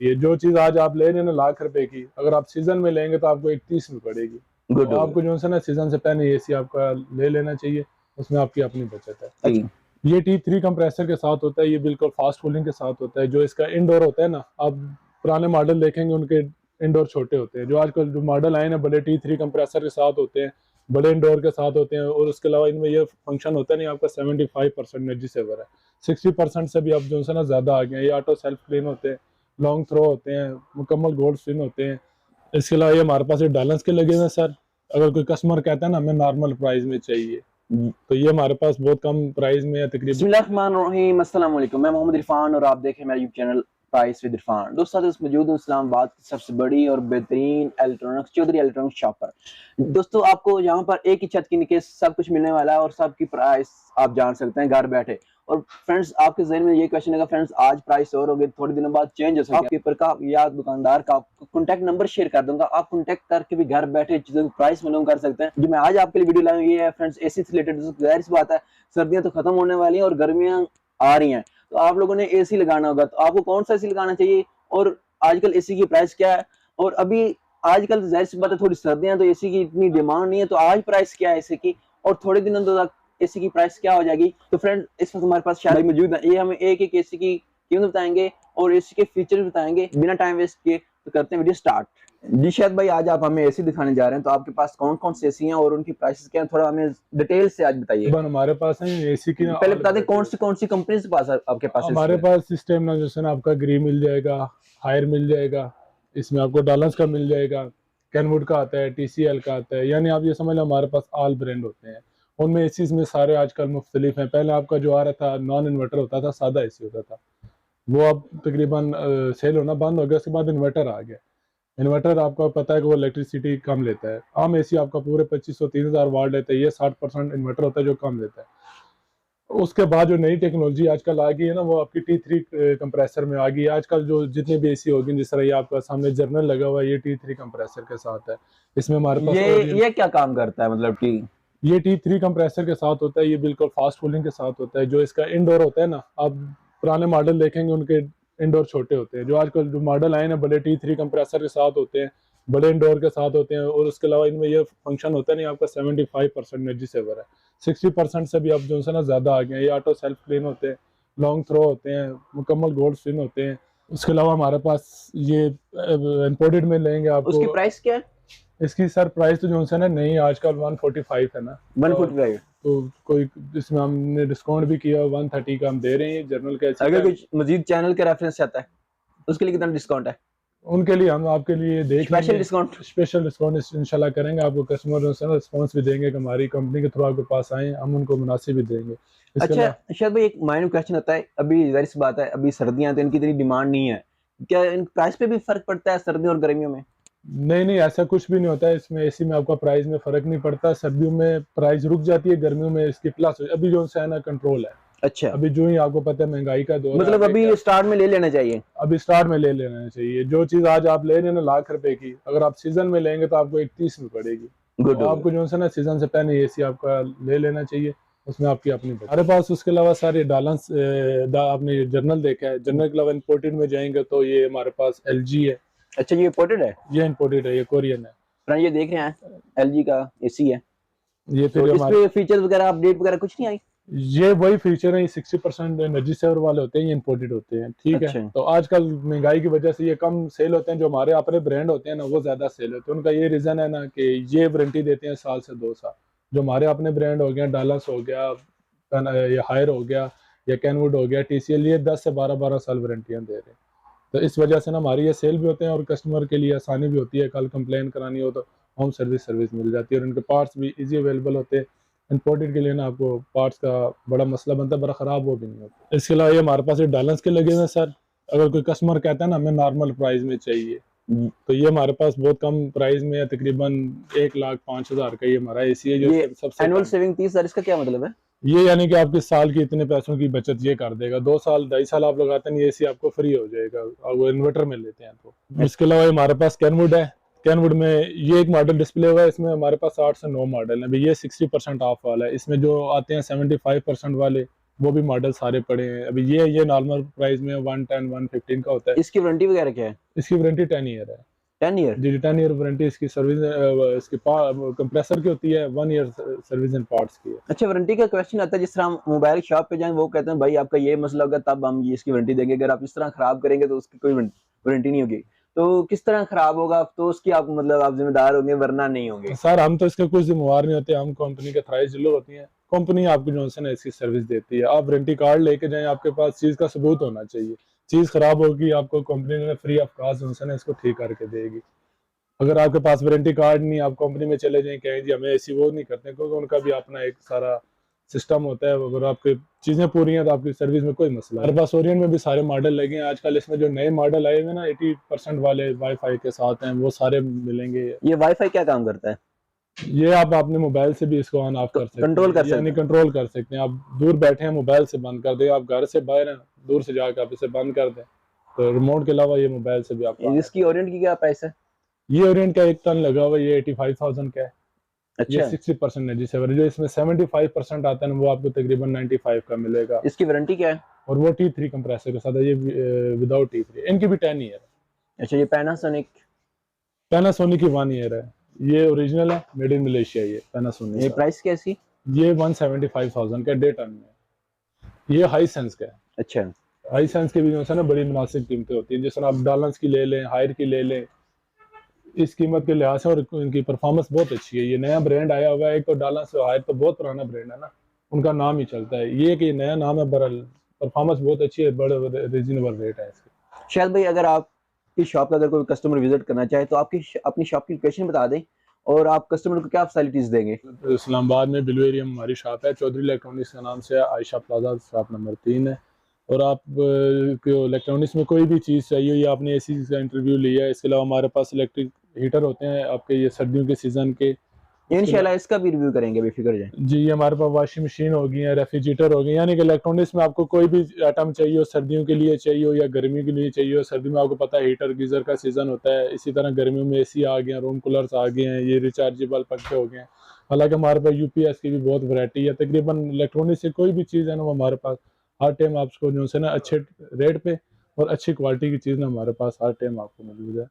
ये जो चीज आज आप ले रहे हैं ना लाख रुपए की, अगर आप सीजन में लेंगे तो आपको 31 में पड़ेगी। गुड तो हो आपको जो है ना सीजन से पहले एसी आपका ले लेना चाहिए, उसमें आपकी अपनी बचत है। गया। ये T3 कंप्रेसर के साथ होता है, ये बिल्कुल फास्ट कूलिंग के साथ होता है। जो इसका इंडोर होता है ना, आप पुराने मॉडल देखेंगे उनके इंडोर छोटे होते हैं। जो आजकल जो मॉडल आए ना बड़े T3 कंप्रेसर के साथ होते हैं, बड़े इंडोर के साथ होते हैं। और उसके अलावा इनमें ये फंक्शन होता है नहीं, आपका 75% एनर्जी सेवर है, 60% से भी आप जो है ना ज़्यादा आ गए। ये ऑटो सेल्फ क्लीन होते हैं, लॉन्ग थ्रो होते हैं, मुकम्मल गोल्ड स्पिन होते हैं। इसके अलावा ये हमारे पास बैलेंस के लगे हुए हैं सर। अगर कोई कस्टमर कहता है ना हमें नॉर्मल प्राइस में चाहिए, तो ये हमारे पास बहुत कम प्राइस में है तकरीबन। बिस्मिल्लाहिर्रहमानिर्रहीम, अस्सलाम वालेकुम। मैं मोहम्मद इरफान और आप देख रहे हैं मेरा YouTube channel price with Irfan. दोस्तों मौजूद हूँ इस्लामाबाद की सबसे बड़ी और बेहतरीन इलेक्ट्रॉनिक्स चौधरी इलेक्ट्रॉनिक्स शॉप पर। दोस्तों आपको यहाँ पर एक ही छत के नीचे सब कुछ मिलने वाला है और सबकी प्राइस आप जान सकते हैं घर बैठे। और फ्रेंड्स आपके जहन में ये क्वेश्चन है फ्रेंड्स आज प्राइस और होगी, थोड़े दिनों बाद चेंज हो सकती है। आपके ऊपर का या दुकानदार का कॉन्टैक्ट नंबर शेयर कर दूंगा, आप कॉन्टैक्ट करके भी घर बैठे चीजों की प्राइस मालूम कर सकते हैं। जो मैं आज आपके लिए वीडियो लाया हूँ ये है फ्रेंड्स एसी से रिलेटेड। जाहिर सी बात है सर्दियां तो खत्म होने वाली हैं और गर्मियां आ रही हैं, तो आप लोगों ने एसी लगाना होगा। तो आपको कौन सा एसी लगाना चाहिए और आजकल एसी की प्राइस क्या है। और अभी आजकल जाहिर सी बात है थोड़ी सर्दियां तो एसी की इतनी डिमांड नहीं है, तो आज प्राइस क्या है एसी की और थोड़े दिनों तक एसी की प्राइस क्या हो जाएगी। तो फ्रेंड इस वक्त हमारे पास शायद मौजूद है, ये हमें एक एक एसी की कीमत बताएंगे और एसी के फीचर बताएंगे। बिना टाइम वेस्ट किए तो करते हैं वीडियो स्टार्ट। जी शायद भाई आज आप हमें एसी दिखाने जा रहे हैं, तो आपके पास कौन कौन से एसी हैं और उनकी प्राइसेस क्या हैं, थोड़ा हमें डिटेल से आज बताइए। हमारे पास है एसी की ना, पहले बता दें कौन सी कंपनी से पास आपके पास हमारे पास सिस्टम ना जैसे ना आपका ग्री मिल जाएगा, हायर मिल जाएगा, इसमें आपको डॉलर्स का मिल जाएगा, कैनवुड का आता है, TCL का आता है। यानी आप ये समझ लो हमारे पास ऑल ब्रांड होते हैं। उनमें एसीज में सारे आजकल मुख्तलिफ हैं। पहले आपका जो आ रहा था नॉन इन्वर्टर होता था, सादा एसी होता था, वो अब तकरीबन सेल होना बंद हो गया। उसके बाद इन्वर्टर आ गया। इन्वर्टर आपको पता है कि वो इलेक्ट्रिसिटी कम लेता है। आम एसी आपका पूरे 2500-3000 वाट लेता है, ये 60% इन्वर्टर होता है जो कम लेता है। उसके बाद जो नई टेक्नोलॉजी आजकल आ गई है ना, वो आपकी T3 कंप्रेसर में आ गई है। आजकल जो जितने भी एसी होगी, जिस तरह ये आपका सामने जर्नल लगा हुआ है, ये T3 कंप्रेसर के साथ है। इसमें हमारे पास ये क्या काम करता है, मतलब कि ये T3 कंप्रेसर के साथ होता है, ये बिल्कुल फास्ट कूलिंग के साथ होता है। जो इसका इंडोर होता है ना, आप पुराने मॉडल देखेंगे उनके इंडोर छोटे होते हैं। जो आजकल जो मॉडल आए ना बड़े T3 कंप्रेसर के साथ होते हैं, बड़े इंडोर के साथ होते हैं। और उसके अलावा इनमें ये फंक्शन होता है नहीं, आपका 75% एनर्जी सेवर है, 60% से भी आप जो है ना ज़्यादा आ गए। ये ऑटो सेल्फ क्लीन होते हैं, लॉन्ग थ्रो होते हैं, मुकम्मल गोल्ड स्पिन होते हैं। उसके अलावा हमारे पास ये इम्पोर्टेड में लेंगे आपको। उसकी प्राइस क्या है? इसकी सर प्राइस तो जो है ना नहीं, आजकल 145 है ना, 145। तो कोई इसमें हमने डिस्काउंट भी किया, 130 का हम दे रहे हैं जर्नल के। अगर कुछ मजीद चैनल के रेफरेंस आता है उसके लिए कितना डिस्काउंट है? उनके लिए हम आपके लिए देख स्पेशल डिस्काउंट इंशाल्लाह करेंगे। आपको कस्टमर रिस्पॉन्स भी देंगे कि हमारी कंपनी के थ्रू आपके पास आए, हम उनको मुनासिब भी देंगे। अच्छा शायद भाई एक माइनर क्वेश्चन आता है, अभी जाहिर सी बात है अभी सर्दियां तो इनकी इतनी डिमांड नहीं है, क्या इन प्राइस पे भी फर्क पड़ता है सर्दियों और गर्मियों में? नहीं, ऐसा कुछ भी नहीं होता है। इसमें एसी में आपका प्राइस में फर्क नहीं पड़ता। सर्दियों में प्राइस रुक जाती है, गर्मियों में इसकी प्लस अभी जो है ना कंट्रोल है। अच्छा, अभी जो ही आपको पता है महंगाई का दौर मतलब अभी स्टार्ट में ले लेना चाहिए। अभी स्टार्ट में ले लेना चाहिए। जो चीज आज आप ले रहे हैं ना लाख रुपए की, अगर आप सीजन में लेंगे तो आपको 31 में पड़ेगी। गुड तो आपको जो है ना सीजन से पहले एसी आपका ले लेना चाहिए, उसमें आपकी अपनी हमारे पास। उसके अलावा सारे डालंस आपने जर्नल देखा है, जर्नल के अलावा इम्पोर्टेड में जाएंगे तो ये हमारे पास LG है। अच्छा ये इम्पोर्टेड है? ये इम्पोर्टेड है, ये कोरियन है। फ्रेंड ये देख रहे हैं LG का एसी है, ये फिर तो इस पे फीचर्स वगैरह अपडेट वगैरह कुछ नहीं आई? ये वही फीचर है, 60% एनर्जी सेवर वाले होते हैं, ये इम्पोर्टेड होते हैं। ठीक अच्छा। है, तो आजकल महंगाई की वजह से ये कम सेल होते हैं। जो हमारे अपने ब्रांड होते हैं ना वो ज्यादा सेल होते हैं। उनका ये रीजन है ना कि ये वारंटी देते हैं 1 साल से 2 साल। जो हमारे अपने ब्रांड हो गया, डालस हो गया, या हायर हो गया, या कैनवुड हो गया, TCL, ये 10 से 12 साल वारंटियां दे रहे हैं। तो इस वजह से ना हमारी ये सेल भी होते हैं और कस्टमर के लिए आसानी भी होती है। कल कंप्लेन करानी हो तो होम सर्विस मिल जाती है और उनके पार्ट्स भी इजी अवेलेबल होते हैं। इम्पोर्टेड के लिए ना आपको पार्ट्स का बड़ा मसला बनता है, बड़ा ख़राब वो भी नहीं होता। इसके अलावा ये हमारे पास बैलेंस के लगे हुए हैं सर। अगर कोई कस्टमर कहता है ना हमें नॉर्मल प्राइस में चाहिए, तो ये हमारे पास बहुत कम प्राइस में है, तकरीबन 1,05,000 का ये हमारा एसी है। जो सबसे एनुअल सेविंग 30,000, इसका क्या मतलब है? ये यानी कि आपके साल की इतने पैसों की बचत ये कर देगा। 2 साल 2.5 साल आप लगाते हैं, ये एसी आपको फ्री हो जाएगा और वो इन्वर्टर में लेते हैं। तो इसके अलावा हमारे पास कैनवुड है। कैनवुड में ये एक मॉडल डिस्प्ले हुआ है, इसमें हमारे पास 8 से 9 मॉडल है। ये 60% ऑफ वाला है। इसमें जो आते हैं 75% वाले, वो भी मॉडल सारे पड़े हैं। अभी ये नॉर्मल प्राइस में 110 115 का होता है। इसकी वारंटी वगैरह क्या है? इसकी वारंटी 10 ईयर है। 10 ईयर? जी 10 ईयर वारंटी इसकी। सर्विस इसकी कंप्रेसर की होती है, 1 ईयर सर्विस एंड पार्ट्स की है। अच्छा, वारंटी का क्वेश्चन आता है, जिस तरह हम मोबाइल शॉप पे जाएं, वो कहते हैं भाई आपका ये मसला होगा तब हम ये इसकी वारंटी देंगे, अगर आप इस तरह खराब करेंगे तो उसकी कोई वारंटी नहीं होगी। तो किस तरह खराब होगा तो उसकी आप मतलब आप जिम्मेदार होंगे वरना नहीं होंगे? सर हम तो इसके कुछ जिम्मेवार नहीं होते, हम कंपनी के थ्राइज डीलर होती हैं। कंपनी आपको जो है ना इसकी सर्विस देती है। आप वारंटी कार्ड लेके जाएं, आपके पास चीज का सबूत होना चाहिए। चीज खराब होगी आपको कंपनी ने फ्री ऑफ कॉस्ट जो है ना इसको ठीक करके देगी। अगर आपके पास वारंटी कार्ड नहीं, आप कंपनी में चले जाएं कहें जी हमें ऐसी वो नहीं करते, क्योंकि उनका भी अपना एक सारा सिस्टम होता है। अगर आपकी चीजें पूरी हैं तो आपकी सर्विस में कोई मसला। हमारे पास ओरियन में भी सारे मॉडल लगे हैं आजकल। इसमें जो नए मॉडल आए हुए ना 80% वाले वाईफाई के साथ हैं, वो सारे मिलेंगे। ये वाईफाई क्या काम करता है? ये आप अपने मोबाइल से भी इसको ऑन ऑफ कर सकते हैं, कंट्रोल कर सकते यानी हैं? कंट्रोल कर सकते हैं। आप दूर बैठे हैं मोबाइल से बंद कर दें, आप घर से बाहर हैं दूर से जाकर आप इसे बंद कर दें, तो रिमोट के अलावा ये मोबाइल से भी आप इसकी ओरिएंट की क्या प्राइस है? ये ओरिएंट का 1 टन लगा हुआ, ये 85,000 का है। ये अच्छा, 60% है जी सर। जो इसमें 75% आता है ना वो आपको तकरीबन 95 का मिलेगा। इसकी वारंटी क्या है? और वो T3 कंप्रेसर के साथ है, ये विदाउट T3। इनकी भी 10 ईयर है। अच्छा, ये पैनासोनिक? पैनासोनिक की 1 ईयर है। ये ओरिजिनल है, मेड इन मलेशिया। ये पैनासोनिक ये का प्राइस क्या है इसकी? ये 175,000 का 1.5 टन में। ये हाई सेंस का है। अच्छा, हाई सेंस के भी जो है ना बड़ी मुनासिब कीमतें होती हैं। जैसे आप डॉलर्स की ले लें, हायर की ले लें, इस कीमत के लिहाज से। और इनकी परफॉर्मेंस बहुत अच्छी है। ये नया ब्रांड आया हुआ है। एक तो डॉलर्स हायर तो बहुत पुराना ब्रांड है ना, उनका नाम ही चलता है। ये कि नया नाम है, बरल परफॉर्मेंस बहुत अच्छी है, बड़े रीजनेबल रेट है इसके। शायद भाई अगर आप इस शॉप का अगर कोई कस्टमर विजिट करना चाहे तो आपकी अपनी शॉप की लोकेशन बता दें और आप कस्टमर को क्या फैसिलिटीज देंगे? तो इस्लामाबाद में ब्लू एरिया में हमारी शॉप है, चौधरी इलेक्ट्रॉनिक्स के नाम से है। आयशा प्लाजा शॉप नंबर 3 है। और आप को इलेक्ट्रॉनिक्स में कोई भी चीज़ चाहिए, या आपने एसी का इंटरव्यू लिया है, इसके अलावा हमारे पास इलेक्ट्रिक हीटर होते हैं आपके, ये सर्दियों के सीज़न के। इंशाल्लाह इसका भी रिव्यू करेंगे, बेफिक्र जाए। जी, ये हमारे पास वॉशिंग मशीन हो गई है, रेफ्रिजरेटर हो गई, यानी कि इलेक्ट्रॉनिक्स में आपको कोई भी आइटम चाहिए हो, सर्दियों के लिए चाहिए हो या गर्मी के लिए चाहिए हो। सर्दी में आपको पता है हीटर गीज़र का सीज़न होता है। इसी तरह गर्मियों में एसी आ गए हैं, रूम कूलर्स आ गए हैं, ये रिचार्जेबल पंखे हो गए हैं। हालांकि हमारे पास यूपीएस की भी बहुत वैरायटी है। तकरीबन इलेक्ट्रॉनिक से कोई भी चीज़ है ना वो हमारे पास हर टाइम आपको जो है ना अच्छे रेट पे और अच्छी क्वालिटी की चीज़ ना हमारे पास हर टाइम आपको मौजूद है।